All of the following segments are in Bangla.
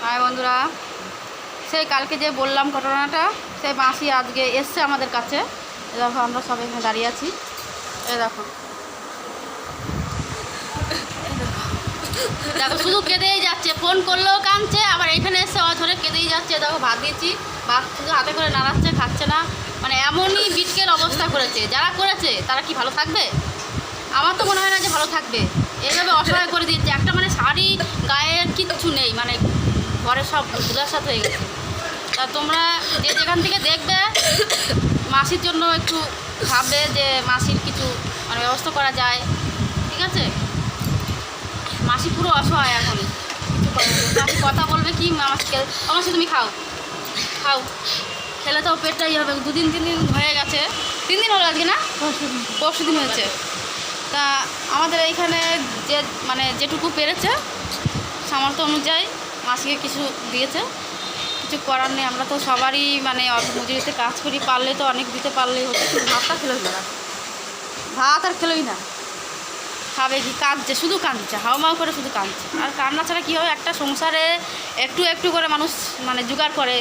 হাই বন্ধুরা, সেই কালকে যে বললাম ঘটনাটা, সেই মাসি আজকে এসছে আমাদের কাছে। এ দেখো আমরা সব এখানে দাঁড়িয়ে আছি। এ দেখো দেখো শুধু কেঁদেই যাচ্ছে, ফোন করলেও কাঁদছে, আবার এখানে এসে ধরে কেঁদেই যাচ্ছে। দেখো ভাত দিয়েছি, ভাত শুধু হাতে করে নাড়াচ্ছে, খাচ্ছে না। মানে এমনই বিটকেল অবস্থা করেছে। যারা করেছে তারা কি ভালো থাকবে? আমার তো মনে হয় না যে ভালো থাকবে। এইভাবে অসহায় করে দিচ্ছে। একটা মানে শাড়ি গায়ের কিচ্ছু নেই, মানে ঘরে সব ধুলাসাত হয়ে গেছে। তা তোমরা যে যেখান থেকে দেখবে মাসির জন্য একটু ভাববে যে মাসির কিছু মানে ব্যবস্থা করা যায়, ঠিক আছে? মাসি পুরো অসহায় এখন। মাসি কথা বলবে কি? মাসি তুমি খাও খাও, খেলে তো পেটটাই হবে। 2-3 দিন হয়ে গেছে, 3 দিন হলো আজকে না, পরশু দিন হয়েছে। তা আমাদের এইখানে যে মানে যেটুকু পেরেছে সামর্থ্য অনুযায়ী মাসিকে কিছু দিয়েছে। কিছু করার নেই, আমরা তো সবারই মানে মজুরিতে কাজ করি, পারলে তো অনেক দিতে পারলেই হতো। শুধু ভাতটা খেলোই না, ভাত আর খেলোই না, খাবে কি? কাঁদছে, শুধু কাঁদছে, হাওমাও করে শুধু কাঁদছে। আর কান্না ছাড়া কী হবে? একটা সংসারে একটু একটু করে মানুষ মানে জোগাড় করে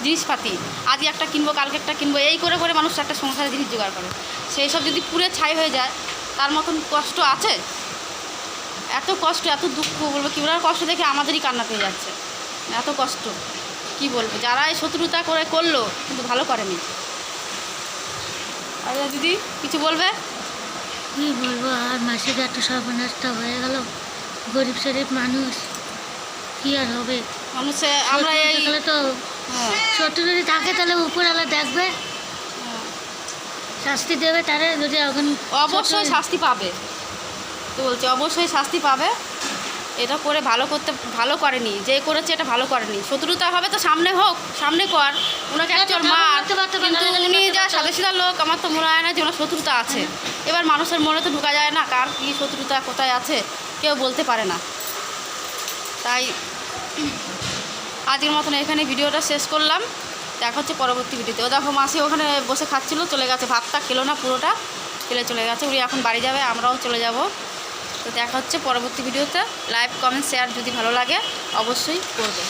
জিনিসপাতি। আজকে একটা কিনবো, কালকে একটা কিনবো, এই করে করে মানুষ একটা সংসারে জিনিস জোগাড় করে। সেই সব যদি পুড়ে ছাই হয়ে যায়, তার মতন কষ্ট আছে? এত কষ্ট, এত দুঃখ, বলবো কি? ওনার কষ্ট দেখে আমাদেরই কান্না পেয়ে যাচ্ছে। এত কষ্ট কি বলবো। যারা এই শত্রুতা করে করলো, কিন্তু ভালো করেনি। আচ্ছা দিদি কিছু বলবে? কী বলবো আর, মাসির এত সর্বনাশটা হয়ে গেল। গরিব শরীফ মানুষ, কী আর হবে? মানুষে আমরা এই তো হ্যাঁ শত্রু যদি থাকে তাহলে উপরওয়ালা দেখবে, শাস্তি দেবে তারে। যদি এখন অবশ্যই শাস্তি পাবে, তো বলছে অবশ্যই শাস্তি পাবে। এটা করে ভালো করেনি, যে করেছে এটা ভালো করেনি। শত্রুতা হবে তো সামনে হোক, সামনে কর, ওনাকে একচর মার। কিন্তু উনি যা সাদাসিধা লোক, আমার তো মনে হয় না যে ওনার শত্রুতা আছে। এবার মানুষের মনে তো ঢোকা যায় না, কার কী শত্রুতা কোথায় আছে কেউ বলতে পারে না। তাই আজকের মতন এখানে ভিডিওটা শেষ করলাম। দেখা হচ্ছে পরবর্তী ভিডিওতে। ও দেখো মাসি ওখানে বসে খাচ্ছিল, চলে গেছে, ভাতটা খেলো না, পুরোটা ফেলে চলে গেছে। উনি এখন বাড়ি যাবে, আমরাও চলে যাব। তো দেখা হচ্ছে পরবর্তী ভিডিওতে। লাইক, কমেন্ট, শেয়ার যদি ভালো লাগে অবশ্যই করবে।